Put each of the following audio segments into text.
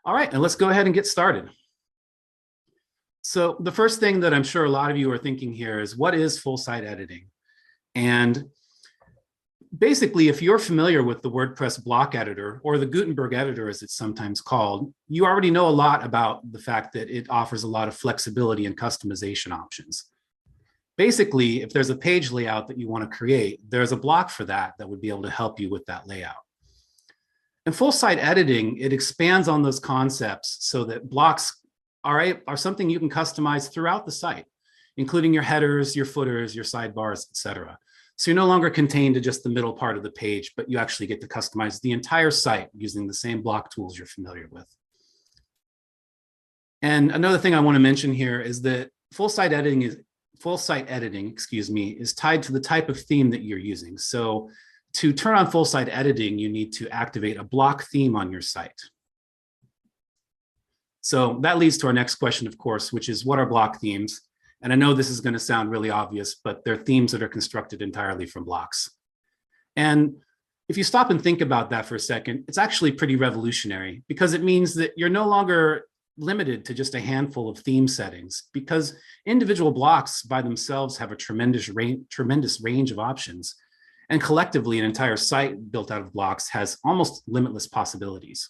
All right, and let's go ahead and get started. So the first thing that I'm sure a lot of you are thinking here is, what is full site editing? And basically, if you're familiar with the WordPress block editor, or the Gutenberg editor as it's sometimes called, you already know a lot about the fact that it offers a lot of flexibility and customization options. Basically, if there's a page layout that you want to create, there's a block for that would be able to help you with that layout. In full site editing, it expands on those concepts so that blocks are something you can customize throughout the site, including your headers, your footers, your sidebars, etc. So you're no longer contained to just the middle part of the page, but you actually get to customize the entire site using the same block tools you're familiar with. And another thing I want to mention here is that full site editing is tied to the type of theme that you're using. So to turn on full site editing, you need to activate a block theme on your site. So that leads to our next question, of course, which is, what are block themes? And I know this is going to sound really obvious, but they're themes that are constructed entirely from blocks. And if you stop and think about that for a second, it's actually pretty revolutionary, because it means that you're no longer limited to just a handful of theme settings, because individual blocks by themselves have a tremendous range of options. And collectively, an entire site built out of blocks has almost limitless possibilities.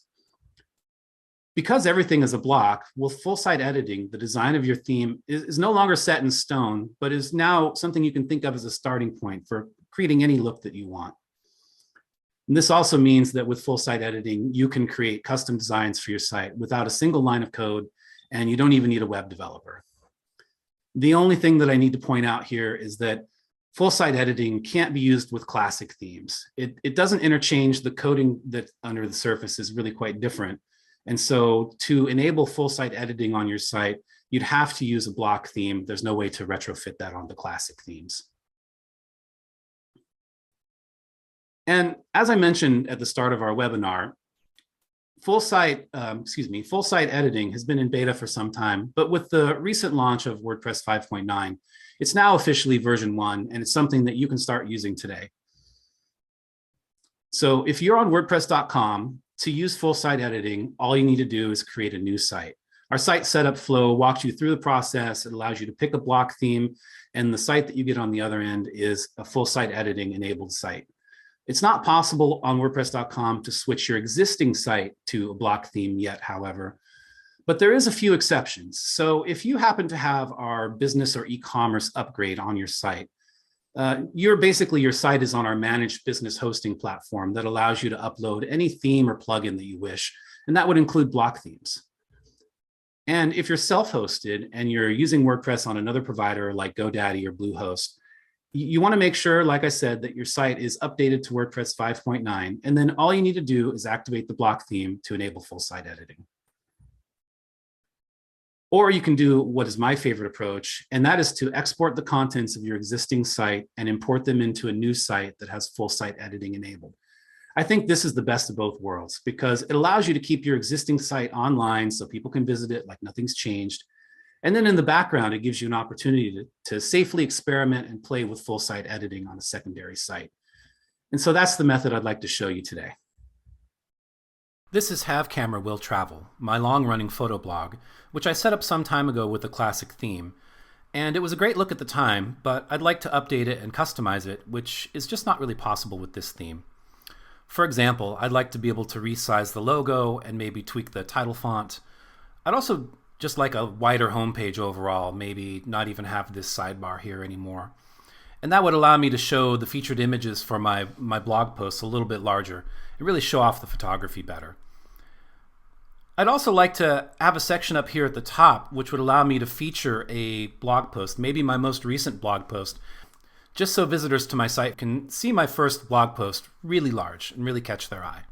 Because everything is a block, with full site editing, the design of your theme is no longer set in stone, but is now something you can think of as a starting point for creating any look that you want. And this also means that with full site editing, you can create custom designs for your site without a single line of code, and you don't even need a web developer. The only thing that I need to point out here is that full site editing can't be used with classic themes. It doesn't interchange. The coding that under the surface is really quite different. And so to enable full site editing on your site, you'd have to use a block theme. There's no way to retrofit that onto classic themes. And as I mentioned at the start of our webinar, full site editing has been in beta for some time, but with the recent launch of WordPress 5.9, it's now officially version 1, and it's something that you can start using today. So if you're on WordPress.com, to use full site editing, all you need to do is create a new site. Our site setup flow walks you through the process. It allows you to pick a block theme, and the site that you get on the other end is a full site editing enabled site. It's not possible on WordPress.com to switch your existing site to a block theme yet, however, but there is a few exceptions. So if you happen to have our business or e-commerce upgrade on your site, your site is on our managed business hosting platform that allows you to upload any theme or plugin that you wish, and that would include block themes. And if you're self-hosted and you're using WordPress on another provider like GoDaddy or Bluehost, you want to make sure, like I said, that your site is updated to WordPress 5.9, and then all you need to do is activate the block theme to enable full site editing. Or you can do what is my favorite approach, and that is to export the contents of your existing site and import them into a new site that has full site editing enabled. I think this is the best of both worlds, because it allows you to keep your existing site online so people can visit it like nothing's changed. And then in the background, it gives you an opportunity to safely experiment and play with full site editing on a secondary site. And so that's the method I'd like to show you today. This is Have Camera Will Travel, my long-running photo blog, which I set up some time ago with a classic theme. And it was a great look at the time, but I'd like to update it and customize it, which is just not really possible with this theme. For example, I'd like to be able to resize the logo and maybe tweak the title font. I'd also just like a wider homepage overall, maybe not even have this sidebar here anymore. And that would allow me to show the featured images for my blog posts a little bit larger and really show off the photography better. I'd also like to have a section up here at the top which would allow me to feature a blog post, maybe my most recent blog post, just so visitors to my site can see my first blog post really large and really catch their eye.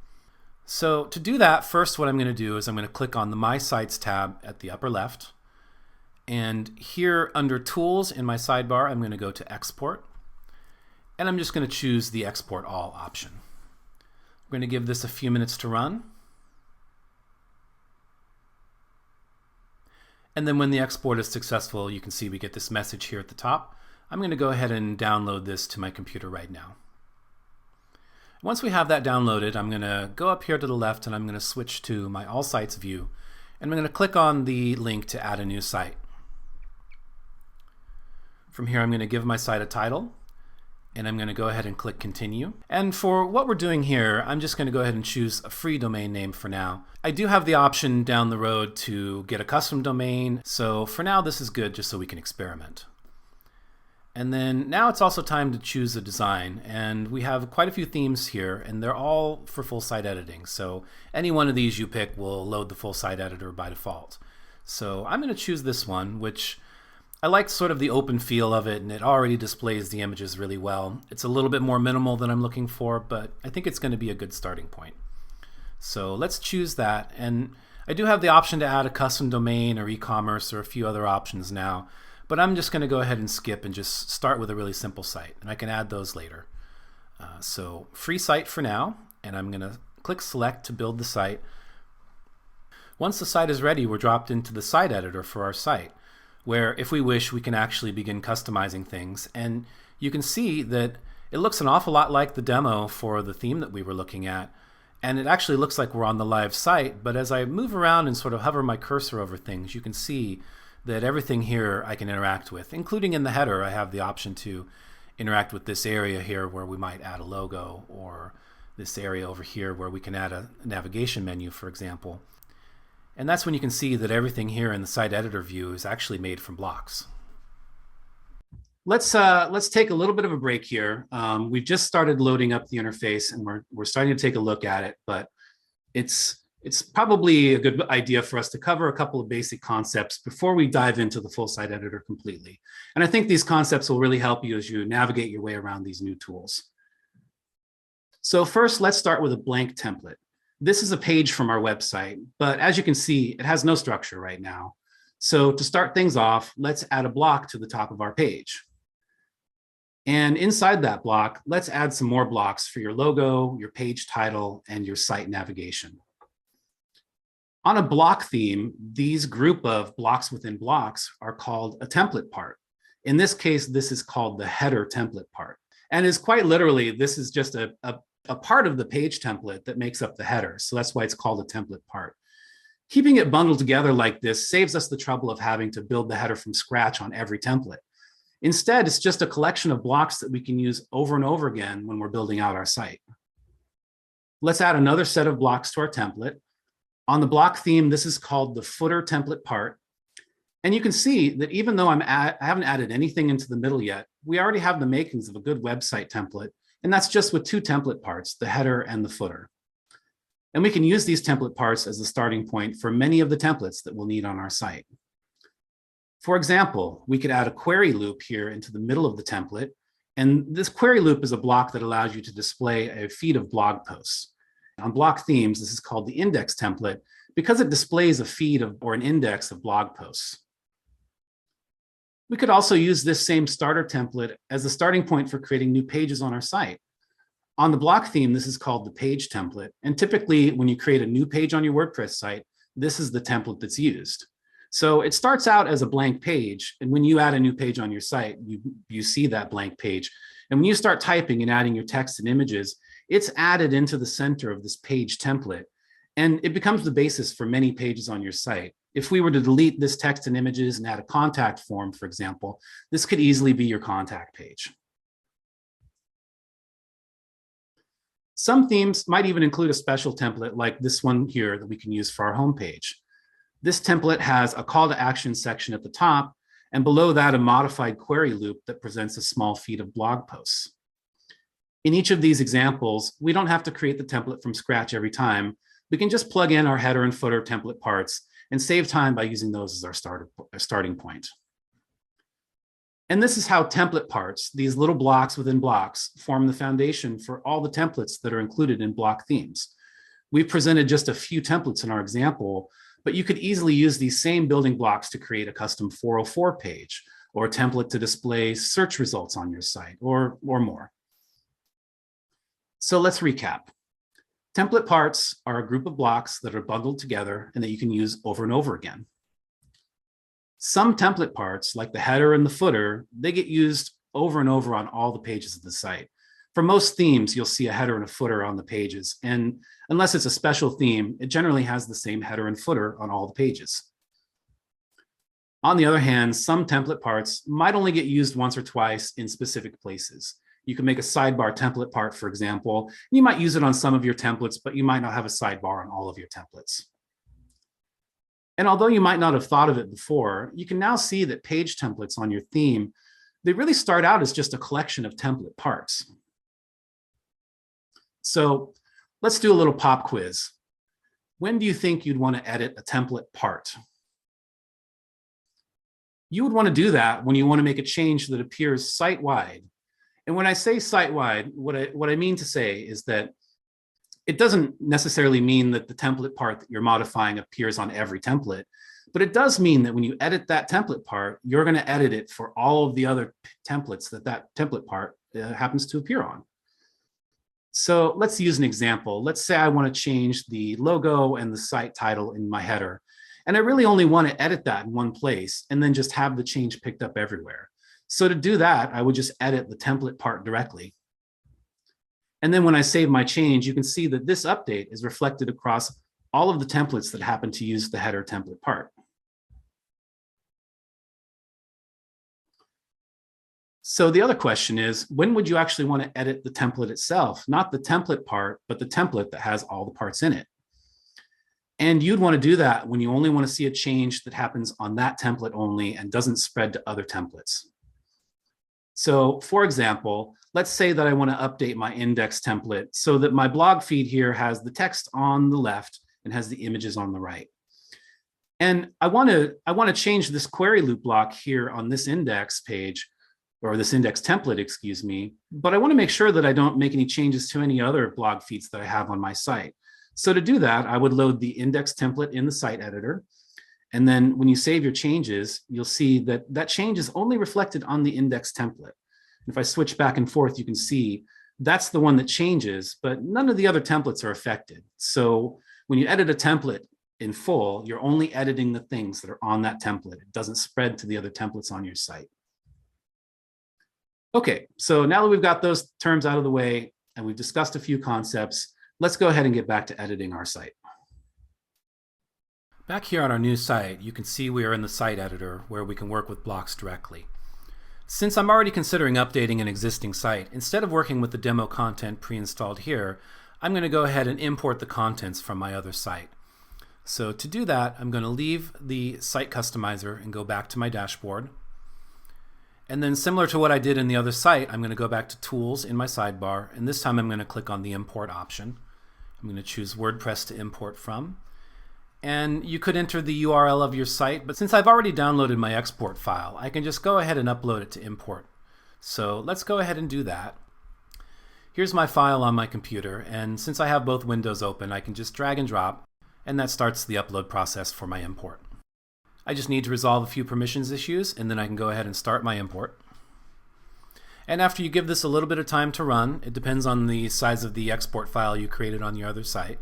So to do that, first what I'm going to do is I'm going to click on the My Sites tab at the upper left. And here under Tools in my sidebar, I'm going to go to Export. And I'm just going to choose the Export All option. I'm going to give this a few minutes to run. And then when the export is successful, you can see we get this message here at the top. I'm going to go ahead and download this to my computer right now. Once we have that downloaded, I'm going to go up here to the left and I'm going to switch to my All Sites view. And I'm going to click on the link to add a new site. From here, I'm going to give my site a title. And I'm going to go ahead and click Continue. And for what we're doing here, I'm just going to go ahead and choose a free domain name for now. I do have the option down the road to get a custom domain. So for now, this is good just so we can experiment. And then now it's also time to choose a design. And we have quite a few themes here, and they're all for full site editing. So any one of these you pick will load the full site editor by default. So I'm going to choose this one, which I like sort of the open feel of it, and it already displays the images really well. It's a little bit more minimal than I'm looking for, but I think it's going to be a good starting point. So let's choose that. And I do have the option to add a custom domain or e-commerce or a few other options now. But I'm just going to go ahead and skip and just start with a really simple site, and I can add those later. So free site for now, and I'm going to click Select to build the site. Once the site is ready, we're dropped into the site editor for our site, where if we wish, we can actually begin customizing things. And you can see that it looks an awful lot like the demo for the theme that we were looking at. And it actually looks like we're on the live site, but as I move around and sort of hover my cursor over things, you can see that everything here I can interact with, including in the header. I have the option to interact with this area here where we might add a logo, or this area over here where we can add a navigation menu, for example. And that's when you can see that everything here in the site editor view is actually made from blocks. Let's take a little bit of a break here. We've just started loading up the interface, and we're starting to take a look at it, but it's probably a good idea for us to cover a couple of basic concepts before we dive into the full site editor completely. And I think these concepts will really help you as you navigate your way around these new tools. So first, let's start with a blank template. This is a page from our website, but as you can see, it has no structure right now. So to start things off, let's add a block to the top of our page. And inside that block, let's add some more blocks for your logo, your page title, and your site navigation. On a block theme, these group of blocks within blocks are called a template part. In this case, this is called the header template part. And is quite literally, this is just a part of the page template that makes up the header. So that's why it's called a template part. Keeping it bundled together like this saves us the trouble of having to build the header from scratch on every template. Instead, it's just a collection of blocks that we can use over and over again when we're building out our site. Let's add another set of blocks to our template. On the block theme, this is called the footer template part. And you can see that even though I haven't added anything into the middle yet, we already have the makings of a good website template. And that's just with two template parts, the header and the footer. And we can use these template parts as the starting point for many of the templates that we'll need on our site. For example, we could add a query loop here into the middle of the template. And this query loop is a block that allows you to display a feed of blog posts. On block themes, this is called the index template because it displays a feed of or an index of blog posts. We could also use this same starter template as a starting point for creating new pages on our site. On the block theme, this is called the page template. And typically, when you create a new page on your WordPress site, this is the template that's used. So it starts out as a blank page. And when you add a new page on your site, you see that blank page. And when you start typing and adding your text and images, it's added into the center of this page template. And it becomes the basis for many pages on your site. If we were to delete this text and images and add a contact form, for example, this could easily be your contact page. Some themes might even include a special template like this one here that we can use for our homepage. This template has a call to action section at the top, and below that, a modified query loop that presents a small feed of blog posts. In each of these examples, we don't have to create the template from scratch every time. We can just plug in our header and footer template parts and save time by using those as our starting point. And this is how template parts, these little blocks within blocks, form the foundation for all the templates that are included in block themes. We've presented just a few templates in our example, but you could easily use these same building blocks to create a custom 404 page or a template to display search results on your site or more. So let's recap. Template parts are a group of blocks that are bundled together and that you can use over and over again. Some template parts, like the header and the footer, they get used over and over on all the pages of the site. For most themes, you'll see a header and a footer on the pages. And unless it's a special theme, it generally has the same header and footer on all the pages. On the other hand, some template parts might only get used once or twice in specific places. You can make a sidebar template part, for example. You might use it on some of your templates, but you might not have a sidebar on all of your templates. And although you might not have thought of it before, you can now see that page templates on your theme, they really start out as just a collection of template parts. So let's do a little pop quiz. When do you think you'd want to edit a template part? You would want to do that when you want to make a change that appears site-wide. And when I say site-wide, what I mean to say is that it doesn't necessarily mean that the template part that you're modifying appears on every template, but it does mean that when you edit that template part, you're going to edit it for all of the other templates that template part happens to appear on. So let's use an example. Let's say I want to change the logo and the site title in my header. And I really only want to edit that in one place and then just have the change picked up everywhere. So to do that, I would just edit the template part directly. And then when I save my change, you can see that this update is reflected across all of the templates that happen to use the header template part. So the other question is, when would you actually want to edit the template itself? Not the template part, but the template that has all the parts in it. And you'd want to do that when you only want to see a change that happens on that template only and doesn't spread to other templates. So for example, let's say that I want to update my index template so that my blog feed here has the text on the left and has the images on the right. And I want to change this query loop block here on this index page, or this index template, excuse me, but I want to make sure that I don't make any changes to any other blog feeds that I have on my site. So to do that, I would load the index template in the site editor. And then when you save your changes, you'll see that that change is only reflected on the index template. If I switch back and forth, you can see that's the one that changes, but none of the other templates are affected. So when you edit a template in full, you're only editing the things that are on that template. It doesn't spread to the other templates on your site. Okay, so now that we've got those terms out of the way and we've discussed a few concepts, let's go ahead and get back to editing our site. Back here on our new site, you can see we are in the site editor where we can work with blocks directly. Since I'm already considering updating an existing site, instead of working with the demo content pre-installed here, I'm going to go ahead and import the contents from my other site. So to do that, I'm going to leave the site customizer and go back to my dashboard. And then similar to what I did in the other site, I'm going to go back to Tools in my sidebar, and this time I'm going to click on the Import option. I'm going to choose WordPress to import from. And you could enter the URL of your site, but since I've already downloaded my export file, I can just go ahead and upload it to import. So let's go ahead and do that. Here's my file on my computer, and since I have both windows open, I can just drag and drop, and that starts the upload process for my import. I just need to resolve a few permissions issues, and then I can go ahead and start my import. And after you give this a little bit of time to run, it depends on the size of the export file you created on your other site.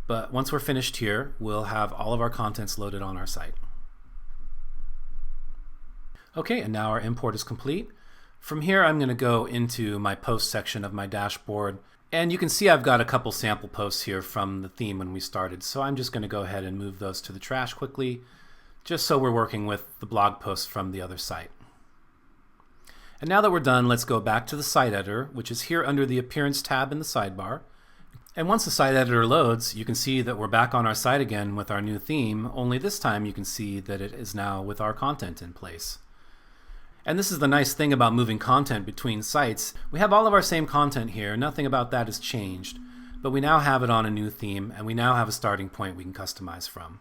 But once we're finished here, we'll have all of our contents loaded on our site. Okay, and now our import is complete. From here, I'm going to go into my post section of my dashboard. And you can see I've got a couple sample posts here from the theme when we started. So I'm just going to go ahead and move those to the trash quickly, just so we're working with the blog posts from the other site. And now that we're done, let's go back to the site editor, which is here under the Appearance tab in the sidebar. And once the site editor loads, you can see that we're back on our site again with our new theme, only this time you can see that it is now with our content in place. And this is the nice thing about moving content between sites. We have all of our same content here, nothing about that has changed, but we now have it on a new theme, and we now have a starting point we can customize from.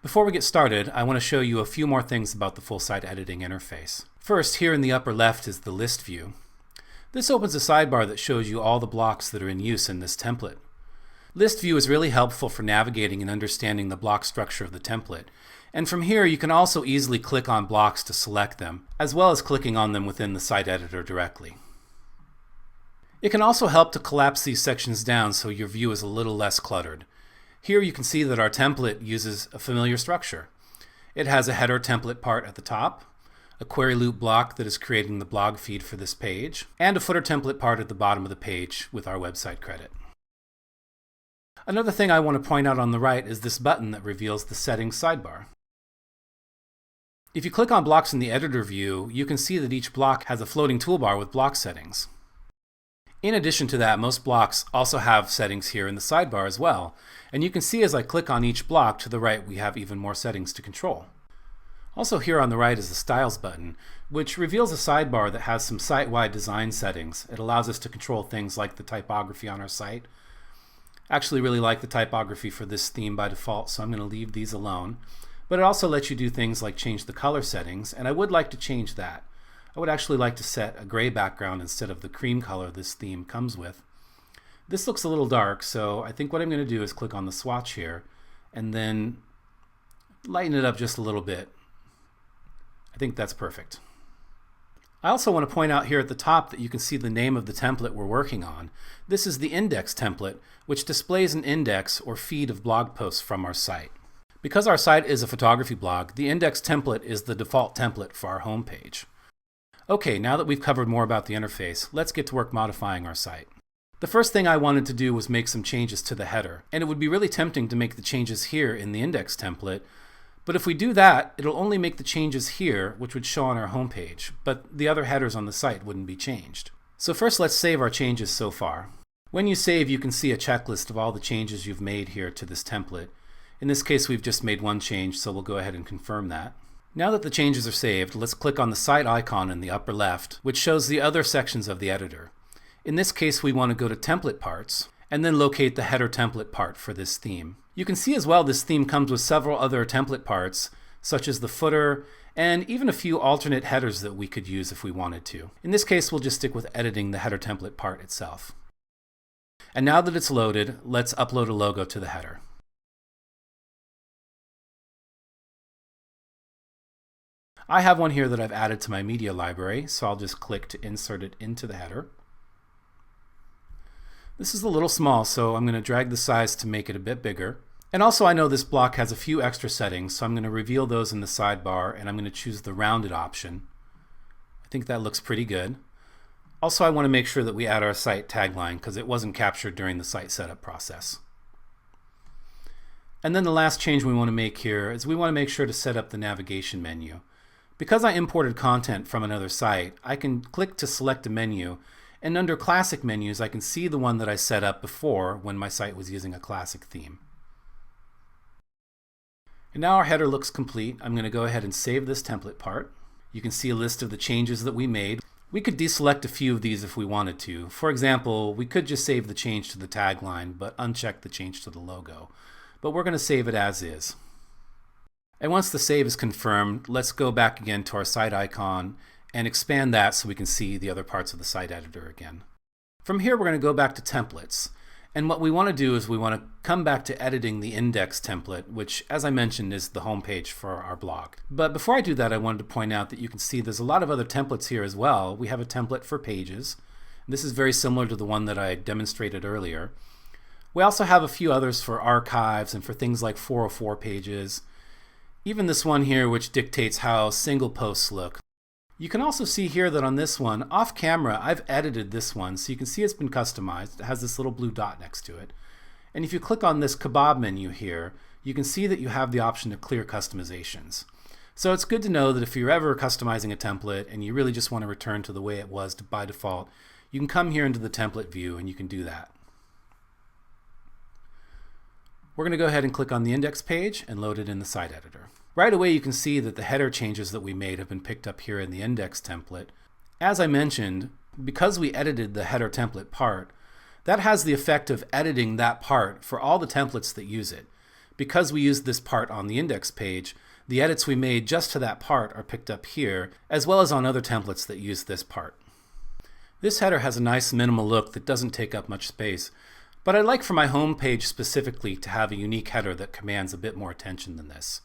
Before we get started, I want to show you a few more things about the full site editing interface. First, here in the upper left is the list view. This opens a sidebar that shows you all the blocks that are in use in this template. List view is really helpful for navigating and understanding the block structure of the template. And from here, you can also easily click on blocks to select them, as well as clicking on them within the site editor directly. It can also help to collapse these sections down so your view is a little less cluttered. Here you can see that our template uses a familiar structure. It has a header template part at the top, a query loop block that is creating the blog feed for this page, and a footer template part at the bottom of the page with our website credit. Another thing I want to point out on the right is this button that reveals the settings sidebar. If you click on blocks in the editor view, you can see that each block has a floating toolbar with block settings. In addition to that, most blocks also have settings here in the sidebar as well, and you can see as I click on each block to the right we have even more settings to control. Also here on the right is the Styles button, which reveals a sidebar that has some site-wide design settings. It allows us to control things like the typography on our site. I actually really like the typography for this theme by default, so I'm going to leave these alone. But it also lets you do things like change the color settings, and I would like to change that. I would actually like to set a gray background instead of the cream color this theme comes with. This looks a little dark, so I think what I'm going to do is click on the swatch here and then lighten it up just a little bit. I think that's perfect. I also want to point out here at the top that you can see the name of the template we're working on. This is the index template, which displays an index or feed of blog posts from our site. Because our site is a photography blog, the index template is the default template for our homepage. Okay, now that we've covered more about the interface, let's get to work modifying our site. The first thing I wanted to do was make some changes to the header, and it would be really tempting to make the changes here in the index template, but if we do that, it'll only make the changes here, which would show on our homepage, but the other headers on the site wouldn't be changed. So first let's save our changes so far. When you save, you can see a checklist of all the changes you've made here to this template. In this case, we've just made one change, so we'll go ahead and confirm that. Now that the changes are saved, let's click on the site icon in the upper left, which shows the other sections of the editor. In this case, we want to go to Template Parts, and then locate the header template part for this theme. You can see as well this theme comes with several other template parts, such as the footer, and even a few alternate headers that we could use if we wanted to. In this case, we'll just stick with editing the header template part itself. And now that it's loaded, let's upload a logo to the header. I have one here that I've added to my media library, so I'll just click to insert it into the header. This is a little small, so I'm going to drag the size to make it a bit bigger. And also I know this block has a few extra settings, so I'm going to reveal those in the sidebar, and I'm going to choose the rounded option. I think that looks pretty good. Also, I want to make sure that we add our site tagline because it wasn't captured during the site setup process. And then the last change we want to make here is we want to make sure to set up the navigation menu. Because I imported content from another site, I can click to select a menu, and under classic menus I can see the one that I set up before when my site was using a classic theme. And now our header looks complete. I'm going to go ahead and save this template part. You can see a list of the changes that we made. We could deselect a few of these if we wanted to. For example, we could just save the change to the tagline but uncheck the change to the logo. But we're going to save it as is. And once the save is confirmed, let's go back again to our site icon and expand that so we can see the other parts of the site editor again. From here we're going to go back to templates. And what we want to do is we want to come back to editing the index template, which, as I mentioned, is the home page for our blog. But before I do that, I wanted to point out that you can see there's a lot of other templates here as well. We have a template for pages. This is very similar to the one that I demonstrated earlier. We also have a few others for archives and for things like 404 pages. Even this one here, which dictates how single posts look. You can also see here that on this one, off camera, I've edited this one, so you can see it's been customized. It has this little blue dot next to it. And if you click on this kebab menu here, you can see that you have the option to clear customizations. So it's good to know that if you're ever customizing a template and you really just want to return to the way it was by default, you can come here into the template view and you can do that. We're going to go ahead and click on the index page and load it in the site editor. Right away you can see that the header changes that we made have been picked up here in the index template. As I mentioned, because we edited the header template part, that has the effect of editing that part for all the templates that use it. Because we used this part on the index page, the edits we made just to that part are picked up here, as well as on other templates that use this part. This header has a nice minimal look that doesn't take up much space, but I'd like for my home page specifically to have a unique header that commands a bit more attention than this.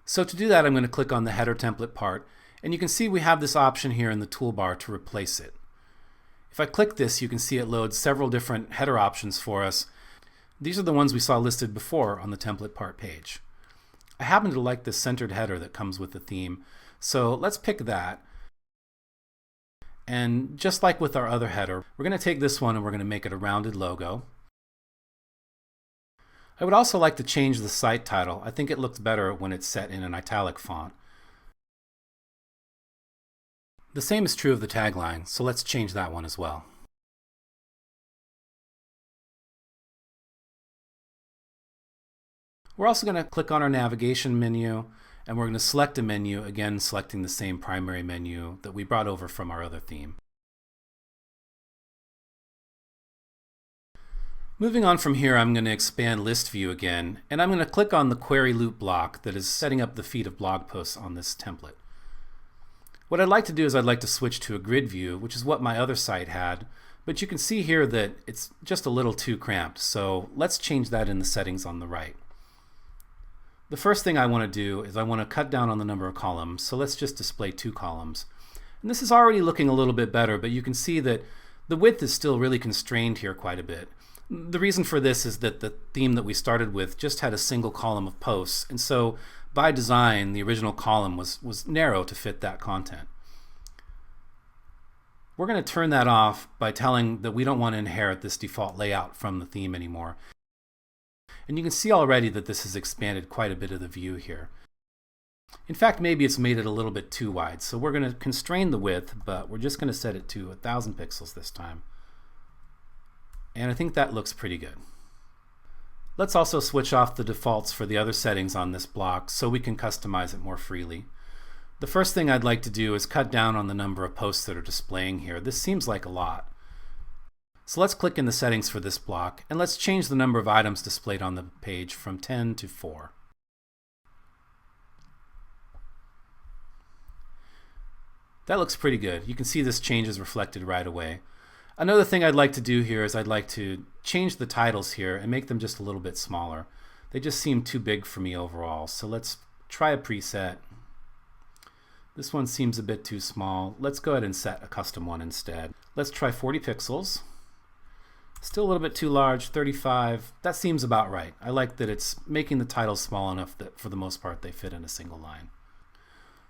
So to do that, I'm going to click on the header template part, and you can see we have this option here in the toolbar to replace it. If I click this, you can see it loads several different header options for us. These are the ones we saw listed before on the template part page. I happen to like this centered header that comes with the theme, So let's pick that. And just like with our other header, we're going to take this one and we're going to make it a rounded logo. I would also like to change the site title. I think it looks better when it's set in an italic font. The same is true of the tagline, so let's change that one as well. We're also going to click on our navigation menu, and we're going to select a menu, again selecting the same primary menu that we brought over from our other theme. Moving on from here, I'm going to expand list view again, and I'm going to click on the query loop block that is setting up the feed of blog posts on this template. What I'd like to do is I'd like to switch to a grid view, which is what my other site had, but you can see here that it's just a little too cramped, so let's change that in the settings on the right. The first thing I want to do is I want to cut down on the number of columns, so let's just display 2 columns. And this is already looking a little bit better, but you can see that the width is still really constrained here quite a bit. The reason for this is that the theme that we started with just had a single column of posts, and so by design the original column was narrow to fit that content. We're going to turn that off by telling that we don't want to inherit this default layout from the theme anymore. And you can see already that this has expanded quite a bit of the view here. In fact, maybe it's made it a little bit too wide, so we're going to constrain the width, but we're just going to set it to 1,000 pixels this time. And I think that looks pretty good. Let's also switch off the defaults for the other settings on this block so we can customize it more freely. The first thing I'd like to do is cut down on the number of posts that are displaying here. This seems like a lot. So let's click in the settings for this block, and let's change the number of items displayed on the page from 10 to 4. That looks pretty good. You can see this change is reflected right away. Another thing I'd like to do here is I'd like to change the titles here and make them just a little bit smaller. They just seem too big for me overall, so let's try a preset. This one seems a bit too small. Let's go ahead and set a custom one instead. Let's try 40 pixels. Still a little bit too large, 35. That seems about right. I like that it's making the titles small enough that for the most part they fit in a single line.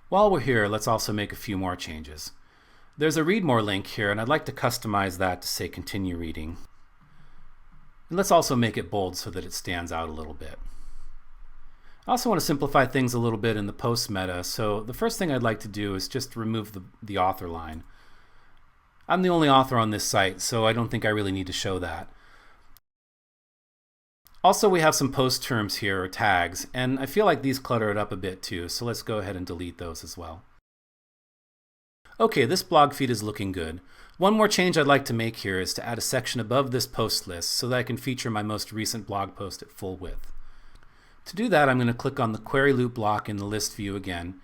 While we're here, let's also make a few more changes. There's a read more link here, and I'd like to customize that to say continue reading. And let's also make it bold so that it stands out a little bit. I also want to simplify things a little bit in the post meta, so the first thing I'd like to do is just remove the author line. I'm the only author on this site, so I don't think I really need to show that. Also, we have some post terms here, or tags, and I feel like these clutter it up a bit too, so let's go ahead and delete those as well. Okay, this blog feed is looking good. One more change I'd like to make here is to add a section above this post list so that I can feature my most recent blog post at full width. To do that, I'm going to click on the query loop block in the list view again,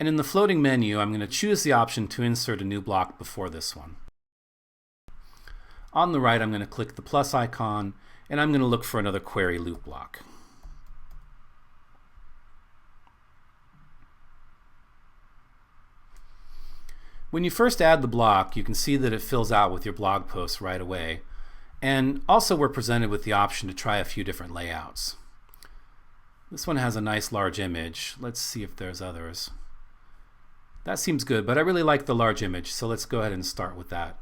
and in the floating menu, I'm going to choose the option to insert a new block before this one. On the right, I'm going to click the plus icon, and I'm going to look for another query loop block. When you first add the block, you can see that it fills out with your blog post right away. And also we're presented with the option to try a few different layouts. This one has a nice large image. Let's see if there's others. That seems good, but I really like the large image, so let's go ahead and start with that.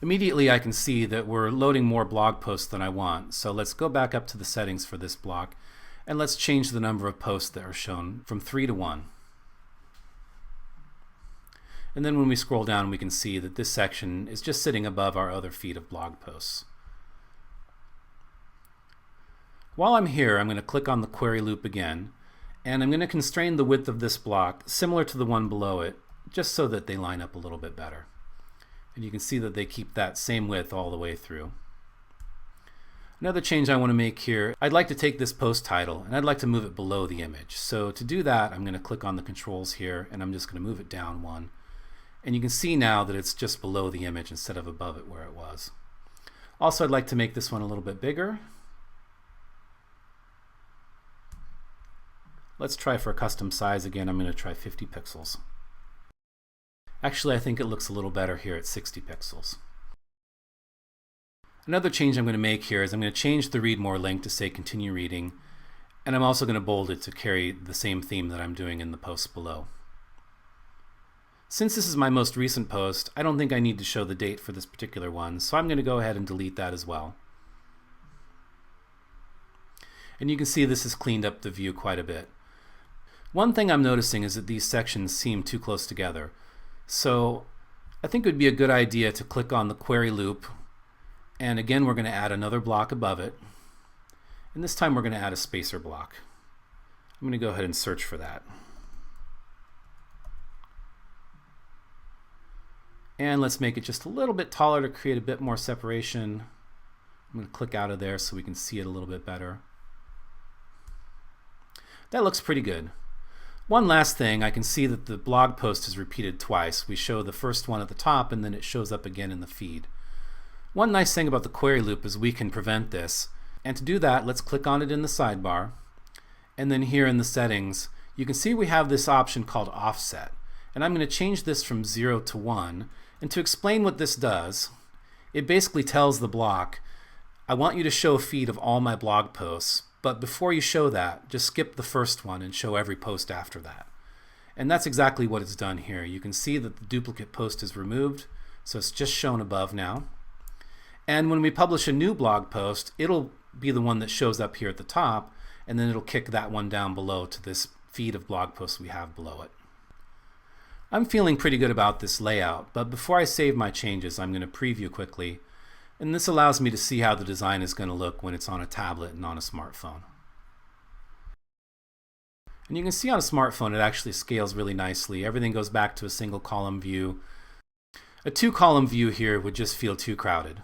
Immediately I can see that we're loading more blog posts than I want, so let's go back up to the settings for this block and let's change the number of posts that are shown from 3 to 1. And then when we scroll down, we can see that this section is just sitting above our other feed of blog posts. While I'm here, I'm going to click on the query loop again, and I'm going to constrain the width of this block similar to the one below it, just so that they line up a little bit better. And you can see that they keep that same width all the way through. Another change I want to make here, I'd like to take this post title and I'd like to move it below the image. So to do that, I'm going to click on the controls here and I'm just going to move it down one. And you can see now that it's just below the image instead of above it where it was. Also, I'd like to make this one a little bit bigger. Let's try for a custom size again. I'm going to try 50 pixels. Actually, I think it looks a little better here at 60 pixels. Another change I'm going to make here is I'm going to change the read more link to say continue reading. And I'm also going to bold it to carry the same theme that I'm doing in the post below. Since this is my most recent post, I don't think I need to show the date for this particular one, so I'm going to go ahead and delete that as well. And you can see this has cleaned up the view quite a bit. One thing I'm noticing is that these sections seem too close together. So I think it would be a good idea to click on the query loop, and again we're going to add another block above it. And this time we're going to add a spacer block. I'm going to go ahead and search for that. And let's make it just a little bit taller to create a bit more separation. I'm going to click out of there so we can see it a little bit better. That looks pretty good. One last thing, I can see that the blog post is repeated twice. We show the first one at the top and then it shows up again in the feed. One nice thing about the query loop is we can prevent this. And to do that, let's click on it in the sidebar. And then here in the settings, you can see we have this option called offset. And I'm going to change this from 0 to 1. And to explain what this does, it basically tells the block, I want you to show a feed of all my blog posts, but before you show that, just skip the first one and show every post after that. And that's exactly what it's done here. You can see that the duplicate post is removed, so it's just shown above now. And when we publish a new blog post, it'll be the one that shows up here at the top, and then it'll kick that one down below to this feed of blog posts we have below it. I'm feeling pretty good about this layout, but before I save my changes, I'm going to preview quickly, and this allows me to see how the design is going to look when it's on a tablet and on a smartphone. And you can see on a smartphone it actually scales really nicely. Everything goes back to a single column view. A two-column view here would just feel too crowded.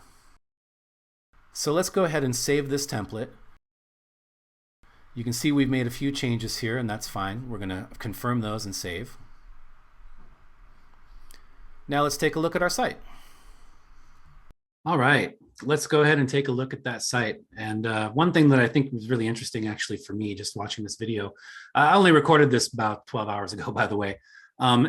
So let's go ahead and save this template. You can see we've made a few changes here, and that's fine. We're going to confirm those and save. Now let's take a look at our site. All right, let's go ahead and take a look at that site. And one thing that I think was really interesting actually for me just watching this video, I only recorded this about 12 hours ago, by the way,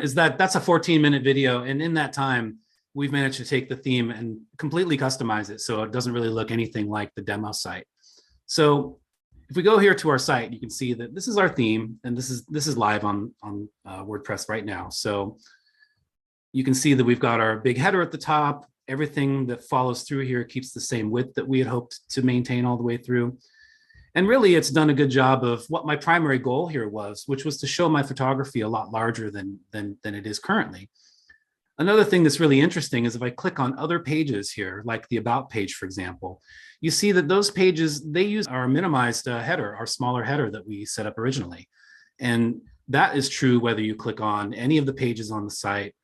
is that that's a 14-minute video. And in that time, we've managed to take the theme and completely customize it so it doesn't really look anything like the demo site. So if we go here to our site, you can see that this is our theme, and this is live on WordPress right now. So you can see that we've got our big header at the top. Everything that follows through here keeps the same width that we had hoped to maintain all the way through. And really, it's done a good job of what my primary goal here was, which was to show my photography a lot larger than it is currently. Another thing that's really interesting is if I click on other pages here, like the About page, for example, you see that those pages, they use our minimized header, our smaller header that we set up originally. And that is true whether you click on any of the pages on the site.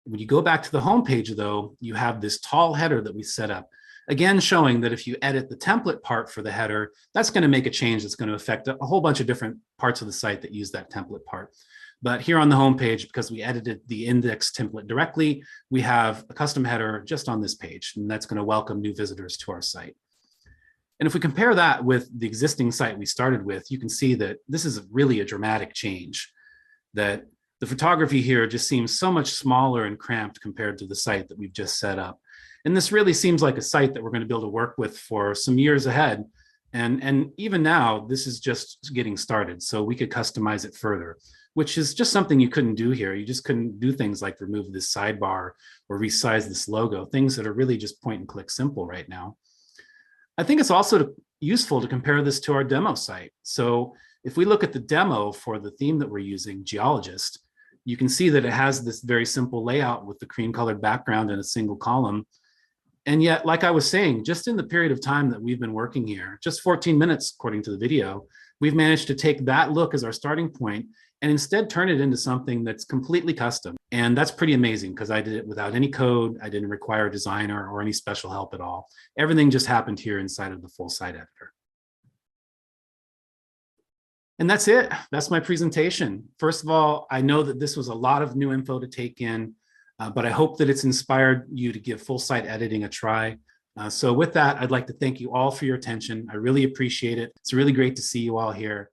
When you go back to the home page, though, you have this tall header that we set up, again, showing that if you edit the template part for the header, that's going to make a change that's going to affect a whole bunch of different parts of the site that use that template part. But here on the home page, because we edited the index template directly, we have a custom header just on this page, and that's going to welcome new visitors to our site. And if we compare that with the existing site we started with, you can see that this is really a dramatic change, that the photography here just seems so much smaller and cramped compared to the site that we've just set up. And this really seems like a site that we're going to be able to work with for some years ahead. And even now, this is just getting started, so we could customize it further, which is just something you couldn't do here. You just couldn't do things like remove this sidebar or resize this logo, things that are really just point and click simple right now. I think it's also useful to compare this to our demo site. So if we look at the demo for the theme that we're using, Geologist, you can see that it has this very simple layout with the cream colored background and a single column. And yet, like I was saying, just in the period of time that we've been working here, just 14 minutes, according to the video, we've managed to take that look as our starting point and instead turn it into something that's completely custom. And that's pretty amazing because I did it without any code. I didn't require a designer or any special help at all. Everything just happened here inside of the full site editor. And that's it. That's my presentation. First of all, I know that this was a lot of new info to take in, but I hope that it's inspired you to give full site editing a try. So with that, I'd like to thank you all for your attention. I really appreciate it. It's really great to see you all here.